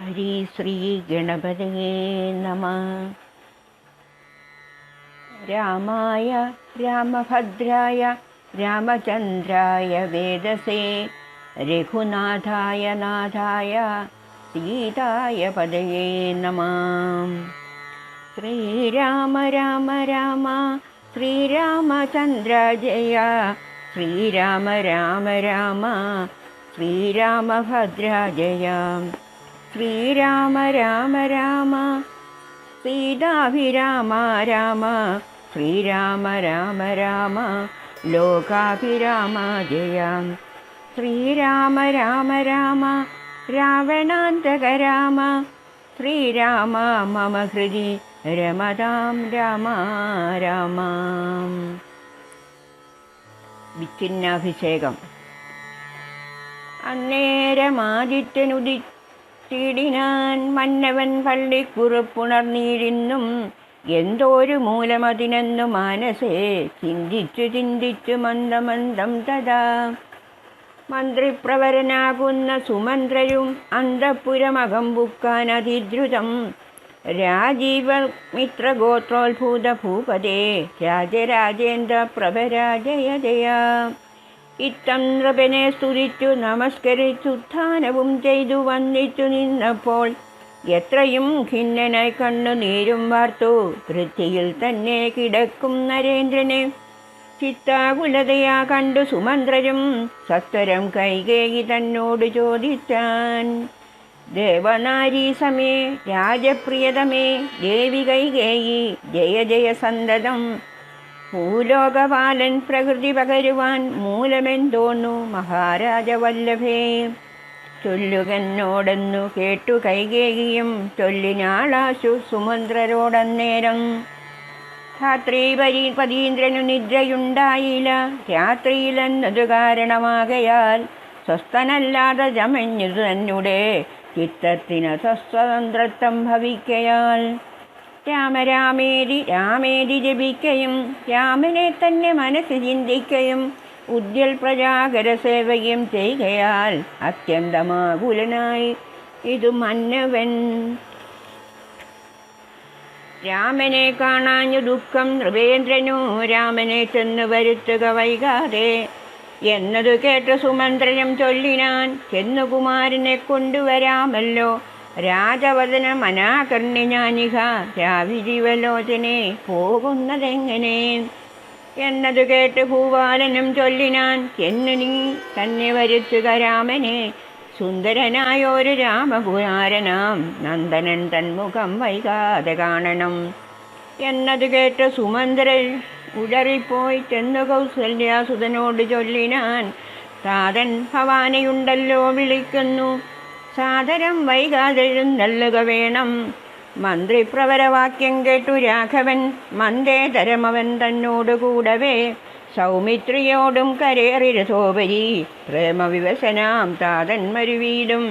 ഹരി ശ്രീ ഗണപതയേ നമഃ. രാമായ രാമഭദ്രായ രാമചന്ദ്രായ വേദസേ രഘുനാഥായ നാഥായ സീതായ പതയേ നമഃ. ശ്രീരാമ രാമ രാമ ശ്രീരാമചന്ദ്ര ജയ ശ്രീരാമ രാമ രാമ ശ്രീരാമഭദ്ര ജയ ശ്രീരാമ രാമ രാമ സീതാഭിരാമ രാമ ശ്രീരാമ രാമ രാമ ലോകാഭിരാമ ജയ ശ്രീരാമ രാമ രാമ രാവണാന്തക രാമ ശ്രീരാമ മമ ഹൃദി രമതാം രാമ രാമ. വിച്ഛിന്നാഭിഷേകം. അന്നേരമാദിത്യനുദിച്ചിടിനാൻ മന്നവൻ പള്ളിക്കുറുപ്പുണർന്നീരിന്നും എന്തോരു മൂലമതിനെന്നു മാനസേ ചിന്തിച്ചു മന്ദമന്ദം തഥാ മന്ത്രിപ്രവരനാകുന്ന സുമന്ത്രരും അന്തഃപുരമകം ബുക്കാൻ അതിദ്രുതം രാജീവമിത്രഗോത്രോത്ഭൂത ഭൂപതേ രാജരാജേന്ദ്ര പ്രഭരാജയ ജയ. ഇത്തം നൃപനെ സ്തുതിച്ചു നമസ്കരിച്ചുത്ഥാനവും ചെയ്തു വന്നിച്ചു നിന്നപ്പോൾ എത്രയും ഖിന്നനായി കണ്ണുനീരും വാർത്തു പൃഥ്വിയിൽ തന്നെ കിടക്കും നരേന്ദ്രനെ ചിത്താകുലതയാ കണ്ടു സുമന്ത്രരും സത്വരം കൈകേയി തന്നോട് ചോദിച്ചാൻ. ദേവനാരീ സമേ രാജപ്രിയതമേ ദേവി കൈകേയി ജയ ജയ സന്തതം. ഭൂലോകപാലൻ പ്രകൃതി പകരുവാൻ മൂലമെന്തോന്നു മഹാരാജവല്ലഭേ. ചൊല്ലുകന്നോടെന്നു കേട്ടു കൈകേയിയും ചൊല്ലിനാളാശു സുമന്ത്രരോടന്നേരം. രാത്രി പതീന്ദ്രനു നിദ്രയുണ്ടായില്ല രാത്രിയിലെന്നതു കാരണമാകയാൽ സ്വസ്ഥനല്ലാതെ ജമഞ്ഞതു തന്നെ ചിത്തത്തിന് സ്വതന്ത്രത്വം ഭവിക്കയാൽ. രാമരാമേതി രാമേതി ജപിക്കയും രാമനെ തന്നെ മനസ്സ് ചിന്തിക്കയും ഉദ്യൽ പ്രജാകര സേവയും ചെയ്കയാൽ അത്യന്തമാകുലനായി ഇതു മന്നവൻ. രാമനെ കാണാഞ്ഞു ദുഃഖം നൃപേന്ദ്രനു രാമനെ ചെന്ന് വരുത്തുക വൈകാതെ എന്നതു കേട്ട് സുമന്ത്രനും ചൊല്ലിനാൻ. ചെന്നു കുമാരനെ കൊണ്ടുവരാമല്ലോ രാജവദന മനാകർണി ഞാനിഹ രാവിജീവലോചനെ പോകുന്നതെങ്ങനെ എന്നതു കേട്ട് ഭൂപാലനും ചൊല്ലിനാൻ. ചെന്നു നീ തന്നെ വരുത്തുക രാമനെ സുന്ദരനായൊരു രാമകുമാരനാം നന്ദനൻ തന്മുഖം വൈകാതെ കാണണം എന്നതു കേട്ട് സുമന്ത്രൻ ഉടറിപ്പോയി ചെന്നു കൗസല്യാസുതനോട് ചൊല്ലിനാൻ. താതൻ ഭവാനിയുണ്ടല്ലോ വിളിക്കുന്നു സാദരം വൈകാതെ എഴുന്നള്ളുക വേണം. മന്ത്രിപ്രവരവാക്യം കേട്ടു രാഘവൻ മന്ദേതരമവൻ തന്നോട് കൂടവേ സൗമിത്രിയോടും കരേറിരഥോപരി പ്രേമവിവശനാം താതൻ മരുവീടും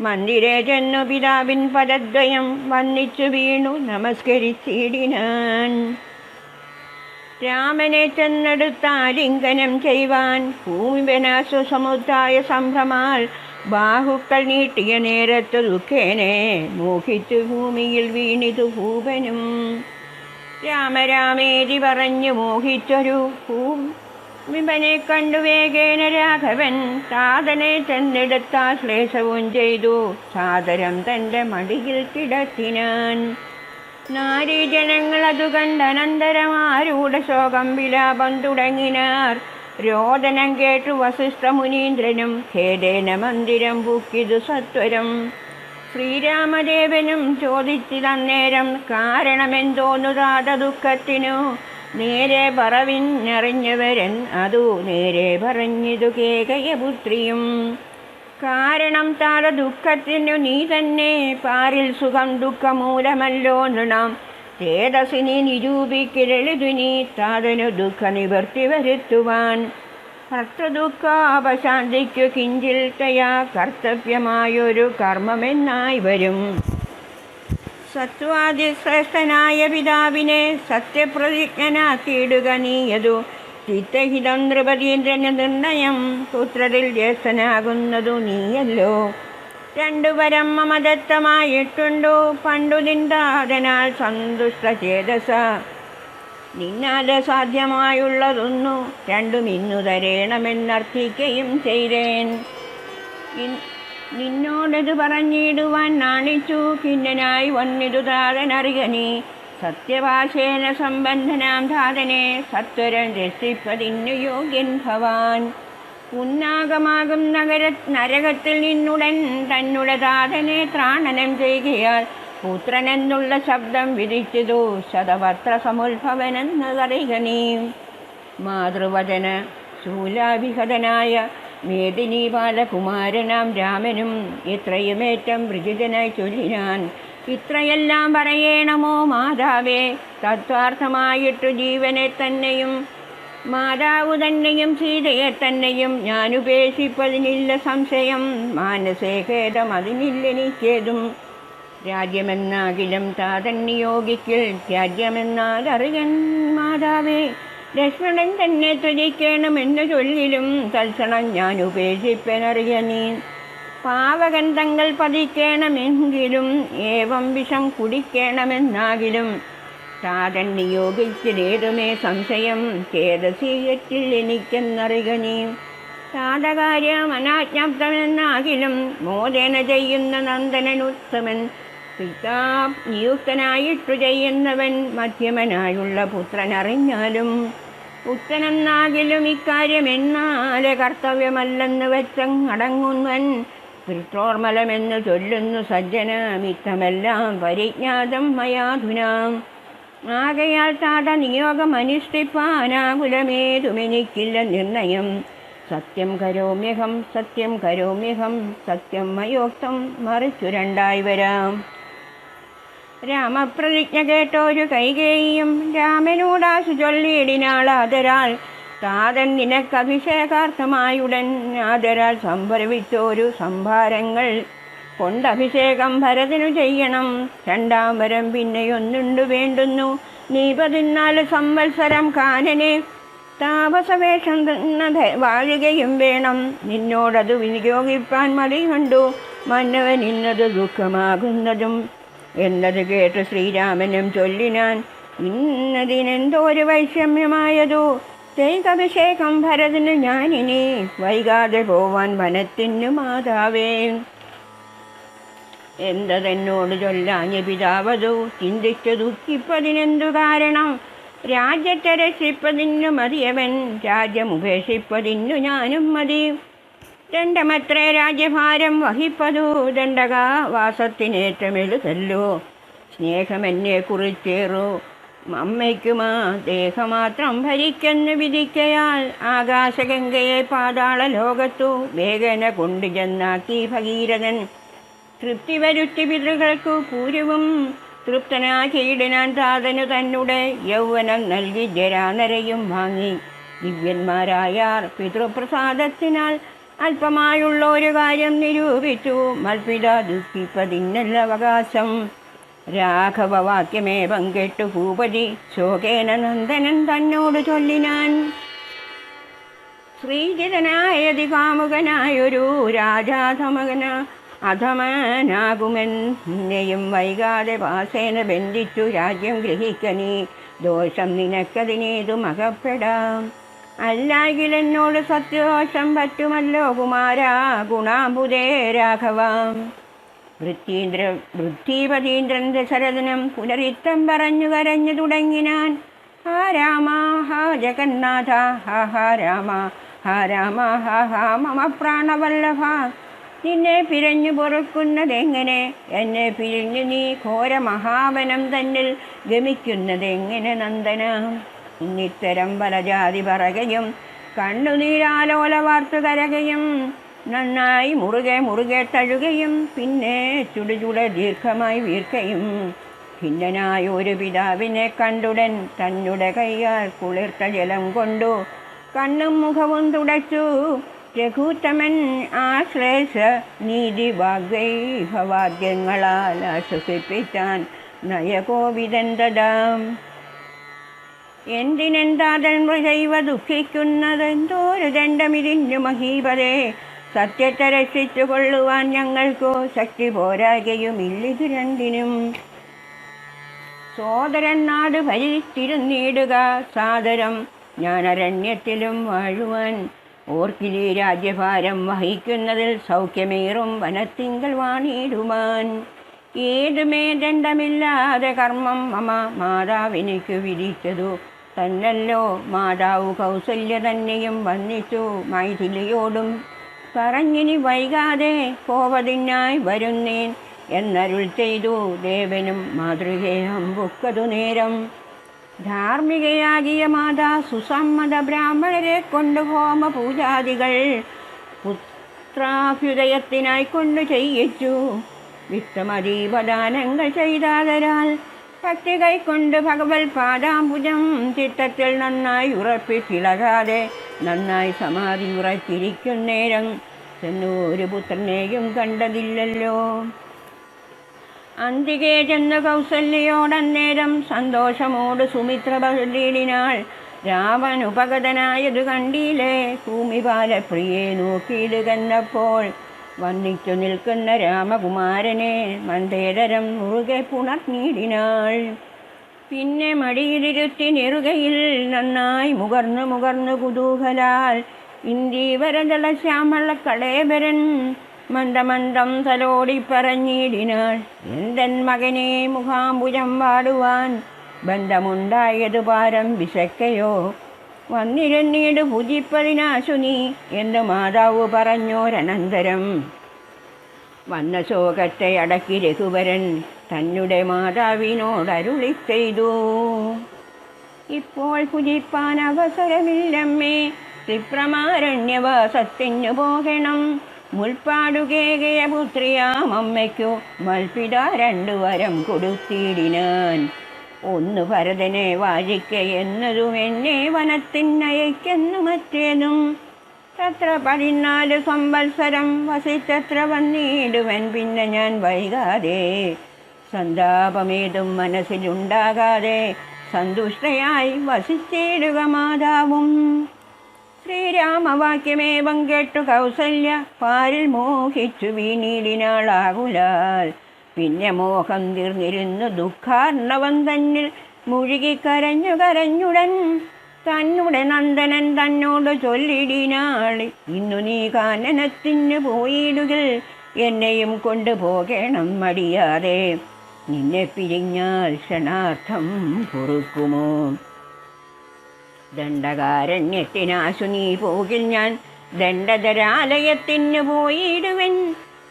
മന്ദിരേ ചെന്നു പിതാവിൻ പദദ്വയം വന്നിച്ചു വീണു നമസ്കരിച്ചിടിനാൻ. രാമനെ ചെന്നെടുത്താലിംഗനം ചെയ്യുവാൻ ഭൂമിവനാശു സമുദ്രായ സംഭ്രമാൽ ബാഹുക്കൾ നീട്ടിയ നേരത്തു ദുഃഖേനെ മോഹിച്ചു ഭൂമിയിൽ വീണിതു ഭൂപനും. രാമരാമേതി പറഞ്ഞു മോഹിച്ചൊരു ഭൂമിപനെ കണ്ടു വേഗേന രാഘവൻ താതനെ ചെന്നെടുത്താശ്ലേഷവും ചെയ്തു സാദരം തൻ്റെ മടിയിൽ കിടത്തിനാൻ. നാരീജനങ്ങൾ അതു കണ്ടനന്തരം ആരൂഢ ശോകം വിലാപം തുടങ്ങിനാർ. രോദനം കേട്ടു വസിഷ്ഠ മുനീന്ദ്രനും ഖേദേന മന്ദിരം പൂക്കിതു സത്വരം. ശ്രീരാമദേവനും ചോദിച്ചിതന്നേരം കാരണമെന്തോന്നു താത ദുഃഖത്തിനു. നേരെ പറവിന്നറിഞ്ഞവരൻ അതു നേരെ പറഞ്ഞിതു കേകയപുത്രിയും. കാരണം താത ദുഃഖത്തിനു നീ തന്നെ പാരിൽ സുഖം ദുഃഖമൂലമല്ലോ നൃണം ചേതസിനി നിരൂപിക്കലെഴുതു നീ താതനു ദുഃഖ നിവർത്തി വരുത്തുവാൻ. ഭർത്തൃദുഃഖാപശാന്തിക്കു കിഞ്ചിൽ തയാ കർത്തവ്യമായൊരു കർമ്മമെന്നായി വരും. സത്വാദിശ്രേഷ്ഠനായ പിതാവിനെ സത്യപ്രതിജ്ഞനാക്കിയിടുക നീയതു ചിത്തഹിതം നൃപതീന്ദ്രന് നിർണയം. പുത്രരിൽ ജ്യേഷ്ഠനാകുന്നതു നീയല്ലോ. രണ്ടുപരം മമദത്തമായിട്ടുണ്ടോ പണ്ടു നിന്ദാതനാൽ സന്തുഷ്ട ചേതസ. നിന്നാല് സാധ്യമായുള്ളതൊന്നു രണ്ടും ഇന്നു തരേണമെന്നർത്ഥിക്കുകയും ചെയ്തേൻ. നിന്നോടത് പറഞ്ഞിടുവാൻ നാണിച്ചു ഖിന്നനായി വന്നിതു താതനറിയനീ. സത്യഭാഷേന സംബന്ധനാം ധാതനെ സത്വരം രസിപ്പതിന്നു യോഗ്യൻ ഭവാൻ. ഉന്നാകമാകും നരകത്തിൽ നിന്നുടൻ തന്നുടെ താതനെ ത്രാണനം ചെയ്യുകയാൽ പുത്രനെന്നുള്ള ശബ്ദം വിധിച്ചതു ശതപത്ര സമുത്ഭവനെന്നതറിക നീ. മാതൃവചന ശൂലാഭിഹതനായ മേദിനി ബാലകുമാരനാം രാമനും ഇത്രയുമേറ്റം വൃജിതനായി ചൊല്ലിനാൻ. ഇത്രയെല്ലാം പറയണമോ മാതാവേ, തത്വാർത്ഥമായിട്ടു ജീവനെ തന്നെയും മാതാവു തന്നെയും സീതയെ തന്നെയും ഞാനുപേക്ഷിപ്പതിനില്ല സംശയം. മാനസേ ഖേദം അതിനില്ലെനിക്കേതും. രാജ്യമെന്നാകിലും താതൻ നിയോഗിക്കിൽ രാജ്യമെന്നാൽ അറിയൻ മാതാവേ. ലക്ഷ്മണൻ തന്നെ ത്യജിക്കണമെന്ന് ചൊല്ലിലും തൽക്ഷണം ഞാൻ ഉപേക്ഷിപ്പനറിയ നീ. പാവകൻ തങ്ങൾ പതിക്കണമെങ്കിലും ഏവം വിഷം കുടിക്കണമെന്നാകിലും താതൻ നിയോഗിച്ചിലേതുമേ സംശയം ചേതസീയറ്റിൽ എനിക്കെന്നറിക നീ. താതകാര്യം അനാജ്ഞാപ്തമെന്നാകിലും മോദേന ചെയ്യുന്ന നന്ദനനുത്തമൻ പിതാ നിയുക്തനായിട്ടു ചെയ്യുന്നവൻ മധ്യമനായുള്ള പുത്രനറിഞ്ഞാലും പുത്രനെന്നാകിലും ഇക്കാര്യമെന്നാലെ കർത്തവ്യമല്ലെന്ന് വെച്ചങ്ങടങ്ങുന്നവൻ. പിതൃോർമലമെന്ന് ചൊല്ലുന്നു സജ്ജന മിത്തമെല്ലാം പരിജ്ഞാതം മയാധുനാം. ആകയാൽ താത നിയോഗം അനുഷ്ഠിപ്പാനാകുലമേതുമെനിക്കില്ല നിർണയം. സത്യം കരോമ്യഹം സത്യം കരോമ്യഹം സത്യം മയോക്തം മറിച്ചു രണ്ടായി വരാം. രാമപ്രതിജ്ഞ കേട്ടൊരു കൈകേയിയും രാമനോടാശു ചൊല്ലിയിടിനാളാദരാൽ. താതൻ നിനക്കഭിഷേകാർത്ഥമായുടൻ ആദരാൽ സംഭരവിച്ചോരു സംഭാരങ്ങൾ കൊണ്ടഭിഷേകം ഭരതനു ചെയ്യണം. രണ്ടാം വരം പിന്നെയൊന്നുണ്ടു വേണ്ടുന്നു. നീ 14 സംവത്സരം കാനനെ താപസവേഷം വാഴുകയും വേണം. നിന്നോടതു വിനിയോഗിപ്പാൻ മടി കണ്ടു മന്നവൻ ഇന്നത് ദുഃഖമാകുന്നതും എന്നത് കേട്ട് ശ്രീരാമനും ചൊല്ലിനാൻ. ഇന്നതിനെന്തോരു വൈഷമ്യമായതോ ചെയ്തഭിഷേകം ഭരതന് ഞാനിനി വൈകാതെ പോവാൻ വനത്തിനു മാതാവേ. എന്തതെന്നോട് ചൊല്ലാഞ്ഞ പിതാവതു ചിന്തിച്ചു ദുഃഖിപ്പതിനെന്തു കാരണം. രാജ്യത്തെ രക്ഷിപ്പതിന്നു മതിയവൻ രാജ്യമുപേക്ഷിപ്പതിന്നു ഞാനും മതി. ദണ്ഡമത്രേ രാജ്യഭാരം വഹിപ്പതു ദണ്ഡകാവാസത്തിനേറ്റമെഴുതല്ലോ. സ്നേഹമെന്നെ കുറിച്ചേറു അമ്മയ്ക്കുമാ ദേഹമാത്രം ഭരിക്കെന്ന് വിധിക്കയാൽ ആകാശഗംഗയെ പാതാള ലോകത്തു വേഗന കൊണ്ടു ചെന്നാക്കി ഭഗീരഥൻ. തൃപ്തി വരുത്തി പിതൃകൾക്കു പൂരവും തൃപ്തനാക്കിയിടാൻ താതനു തന്നെ യൗവനം നൽകി ജരാനരയും വാങ്ങി. ദിവ്യന്മാരായാർ പിതൃപ്രസാദത്തിനാൽ അല്പമായുള്ള ഒരു കാര്യം നിരൂപിച്ചു. മൽപിത ദുഃഖിപ്പതിന്നല്ല അവകാശം. രാഘവവാക്യമേവം കേട്ടു ഭൂപതി ശോകേന നന്ദനൻ തന്നോട് ചൊല്ലിനാൻ. ശ്രീജിതനായതി കാമുകനായൊരു രാജാധമകന അധമനാകുമെന്നെയും വൈകാതെ വാസേന ബന്ധിച്ചു രാജ്യം ഗ്രഹിക്കനീ. ദോഷം നിനക്കതിനേതും അകപ്പെടാം. അല്ലാകിലെന്നോട് സത്യദോഷം പറ്റുമല്ലോ കുമാരാ ഗുണാംബുദേ രാഘവാം. വൃദ്ധീപതീന്ദ്രൻ ദശരഥനം പുനരിത്തം പറഞ്ഞു കരഞ്ഞു തുടങ്ങിനാൻ. ഹാ രാമ ഹാ ജഗന്നാഥ ഹാ ഹാ രാമ ഹാ രാമ ഹാ ഹാ മമ പ്രാണവല്ലഭ. നിന്നെ പിരഞ്ഞു പൊറുക്കുന്നതെങ്ങനെ, എന്നെ പിരിഞ്ഞു നീ ഘോര മഹാവനം തന്നിൽ ഗമിക്കുന്നതെങ്ങനെ നന്ദന. ഇന്നിത്തരം പലജാതി പറകയും കണ്ണുനീരാലോല വാർത്തു കരകയും നന്നായി മുറുകെ മുറുകെ തഴുകയും പിന്നെ ചുടുചുട ദീർഘമായി വീർക്കയും. ഭിന്നനായ ഒരു പിതാവിനെ കണ്ടുടൻ തന്നെ കൈയാൽ കുളിർത്ത ജലം കൊണ്ടു കണ്ണും മുഖവും തുടച്ചു രഘുത്തമൻ ആശ്ലേഷ നീതി വാഗ്വൈഭവാദ്യങ്ങളാൽ ആശ്വസിപ്പിച്ചാൻ നയകോവിദൻ തഥാം. എന്തിനെന്താതൻ മൃഗൈവ ദുഃഖിക്കുന്നതെന്തോരു ദണ്ഡമിതിന്നു മഹീപതേ. സത്യത്തെ രക്ഷിച്ചു കൊള്ളുവാൻ ഞങ്ങൾക്കു ശക്തി പോരാകയുമില്ലിതു രണ്ടിനും. സോദരൻ നാട് ഭരിച്ചിരുന്നിടുക സാദരം, ഞാൻ അരണ്യത്തിലും വാഴുവാൻ. ഓർക്കിലി രാജ്യഭാരം വഹിക്കുന്നതിൽ സൗഖ്യമേറും വനത്തിങ്കൽ വാണിടുവാൻ. ഏതുമേ ദണ്ഡമില്ലാതെ കർമ്മം മമ മാതാവിനിക്കു വിധിച്ചതു തന്നല്ലോ. മാതാവ് കൗസല്യ തന്നെയും വന്നിച്ചു മൈഥിലിയോടും പറഞ്ഞിനി വൈകാതെ പോവതിനായി വരുന്നേൻ എന്നരുൾ ചെയ്തു. ദേവനും മാതൃകയെ അമ്പുക്കതു നേരം. ധാർമ്മികയാകിയ മാതാ സുസമ്മത ബ്രാഹ്മണരെ കൊണ്ട് ഹോമ പൂജാദികൾ പുത്രാഭ്യുദയത്തിനായി കൊണ്ട് ചെയ്യിച്ചു. വിത്തമദീപദാനങ്ങൾ ചെയ്താതരാൽ ഭക്തി കൈക്കൊണ്ട് ഭഗവത് പാദാംബുജം ചിത്തത്തിൽ നന്നായി ഉറപ്പിച്ചിളകാതെ നന്നായി സമാധി ഉറച്ചിരിക്കുന്നേരം ചെന്നു ഒരു പുത്രനെയും കണ്ടതില്ലല്ലോ. അന്തികെ ചെന്ന് കൗസല്യയോടന്നേരം സന്തോഷമോട് സുമിത്ര ബലിയിടിനാൾ. രാമൻ ഉപഗതനായതു കണ്ടീലേ ഭൂമിപാലപ്രിയെ നോക്കിയിടുകന്നപ്പോൾ വന്നിച്ചു നിൽക്കുന്ന രാമകുമാരനെ മന്ദേതരം മുറുകെ പുണർന്നിടിനാൾ. പിന്നെ മടിയിലിരുത്തി നെറുകയിൽ നന്നായി മുകർന്നു കുതൂഹലാൽ ഇന്ദീവരദള ശ്യാമള കളേബരൻ മന്ദമന്ദം തലോടി പറഞ്ഞിടിനാൾ. എന്തൻ മകനെ മുഖാംബുജം വാടുവാൻ ബന്ധമുണ്ടായതു പാരം വിശക്കയോ? വന്നിരുന്നീട് പൂജിപ്പതിനാശു നീ എന്ന് മാതാവ് പറഞ്ഞോരനന്തരം. വന്ന ശോകത്തെ അടക്കി രഘുവരൻ തന്നെ മാതാവിനോടരുളി ചെയ്തു. ഇപ്പോൾ പൂജിപ്പാൻ അവസരമില്ലമ്മേ, ത്രിപ്രമാരണ്യവാസത്തിനു പോകണം. മുൾപ്പാടുകേകയ പുത്രിയാമമ്മയ്ക്കു മൽപിത 2 വരം കൊടുത്തിടിനാൻ. ഒന്ന് ഭരതനെ വാഴിക്ക എന്നതും എന്നെ വനത്തിനയക്കെന്നു മറ്റേതും. തത്ര 14 സംവത്സരം വസിച്ചത്ര വന്നിടുവൻ പിന്നെ ഞാൻ വൈകാതെ. സന്താപമേതും മനസ്സിലുണ്ടാകാതെ സന്തുഷ്ടയായി വസിച്ചിടുക മാതാവും. ശ്രീരാമവാക്യമേവം കേട്ടു കൗസല്യ പാരിൽ മോഹിച്ചു വീണിടിനാളാകുലാൽ. പിന്നെ മോഹം തീർന്നിരുന്നു ദുഃഖാർണവം തന്നിൽ മുഴുകിക്കരഞ്ഞുടൻ തന്നെ നന്ദനൻ തന്നോട് ചൊല്ലിടിനാൾ. ഇന്നു നീ കാനനത്തിനു പോയിടുകിൽ എന്നെയും കൊണ്ടുപോകണം മടിയാതെ. നിന്നെ പിരിഞ്ഞാൽ ക്ഷണാർത്ഥം പൊറുക്കുമോ? ദണ്ഡകാരണ്യത്തിനാശു നീ പോകിൽ ഞാൻ ദണ്ഡധരാലയത്തിനു പോയിടുവൻ.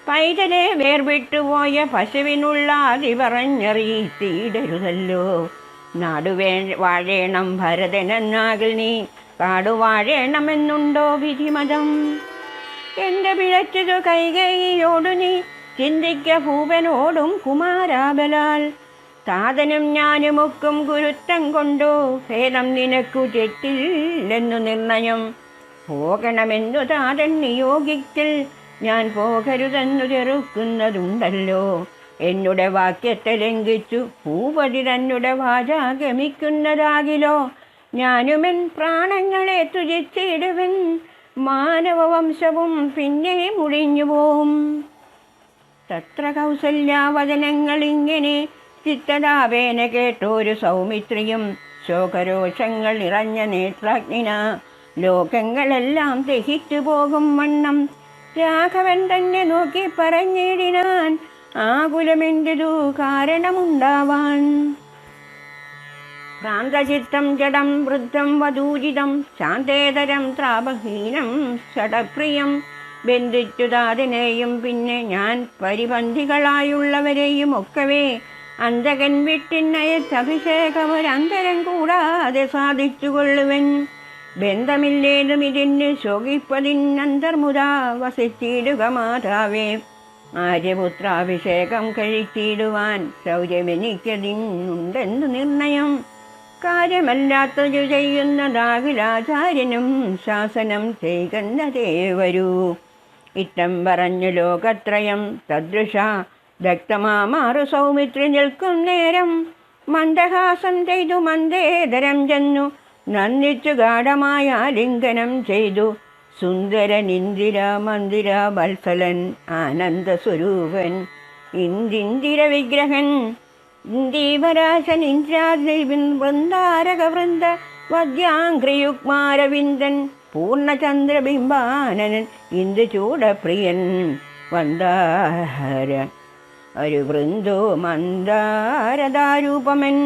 പൈതലെ വേർവിട്ടുപോയ പശുവിനുള്ള അതി പറഞ്ഞറിയിത്തിയിടരുതല്ലോ. വാഴേണം ഭരതനെന്നാകിൽ നീ കാടുവാഴേണമെന്നുണ്ടോ വിധിമതം? എൻ്റെ പിഴച്ചതു കൈകേയിയോടു നീ ചിന്തിക്ക ഭൂപനോടും കുമാരാബലാൽ. താതനും ഞാനുമൊക്കും ഗുരുത്വം കൊണ്ടോ ഭേദം നിനക്കു തെറ്റില്ലെന്നു നിർണയം. പോകണമെന്നു താതൻ നിയോഗിക്കൽ ഞാൻ പോകരുതെന്നു ചെറുക്കുന്നതുണ്ടല്ലോ. എന്നുടെ വാക്യത്തെ ലംഘിച്ചു ഭൂപതി തന്നെ വാച ഗമിക്കുന്നതാകിലോ. ഞാനുമെൻ പ്രാണങ്ങളെ തുജിച്ചിടുവൻ, മാനവവംശവും പിന്നെ മുടിഞ്ഞുപോവും. തത്ര കൗസല്യാവചനങ്ങളിങ്ങനെ ചിത്തതാപേന കേട്ടൊരു സൗമിത്രിയും ശോകരോഷങ്ങൾ നിറഞ്ഞ നേത്രാഗ്നിന ലോകങ്ങളെല്ലാം ദഹിച്ചു പോകും വണ്ണം രാഘവൻ തന്നെ നോക്കി പറഞ്ഞിടിനാൻ. ആകുലമെന്തിതു കാരണമുണ്ടാവാൻ? ഭ്രാന്തചിത്തം ജഡം വൃദ്ധം വധൂജിതം ശാന്തേതരം ത്രാപഹീനം ഷടപ്രിയം. ബന്ധിച്ചു താതിനെയും പിന്നെ ഞാൻ പരിബന്ധികളായുള്ളവരെയും ഒക്കവേ അന്തകൻ വിട്ടിന്നയത്തഭിഷേകമൊരന്തരം കൂടാതെ സാധിച്ചു കൊള്ളുവൻ. ബന്ധമില്ലേതും ഇതിന് ശോകിപ്പതിനന്തർമുതാ വസിച്ചിടുക മാതാവേ. ആര്യപുത്രാഭിഷേകം കഴിച്ചിടുവാൻ ശൗര്യമെനിക്കതിനുണ്ടെന്നു നിർണയം. കാര്യമല്ലാത്തതു ചെയ്യുന്നതാകിലാചാര്യനും ശാസനം ചെയ്യുന്നതേ വരൂ. ഇത്തം പറഞ്ഞു ലോകത്രയം തദൃശ ദഗ്ധമാമാറു സൗമിത്രി നിൽക്കും നേരം മന്ദഹാസം ചെയ്തു മന്ദേതരം ചെന്നു നന്ദിച്ചു ഗാഠമായ ലിംഗനം ചെയ്തു സുന്ദരനിന്ദിര മന്ദിര വത്സലൻ ആനന്ദസ്വരൂപൻ ഇന്ദിര വിഗ്രഹൻ ഇന്ദീവരാശൻ ഇന്ദ്രാദ്രിവിൻ വൃന്ദാരക വൃന്ദ വദ്യാംഘ്രിയുഗ്മാരവിന്ദൻ പൂർണ്ണചന്ദ്രബിംബാനനൻ ഇന്ദുചൂടപ്രിയൻ വന്ദാര ഒരു വൃന്ദോ മന്ദാരദാരൂപമൻ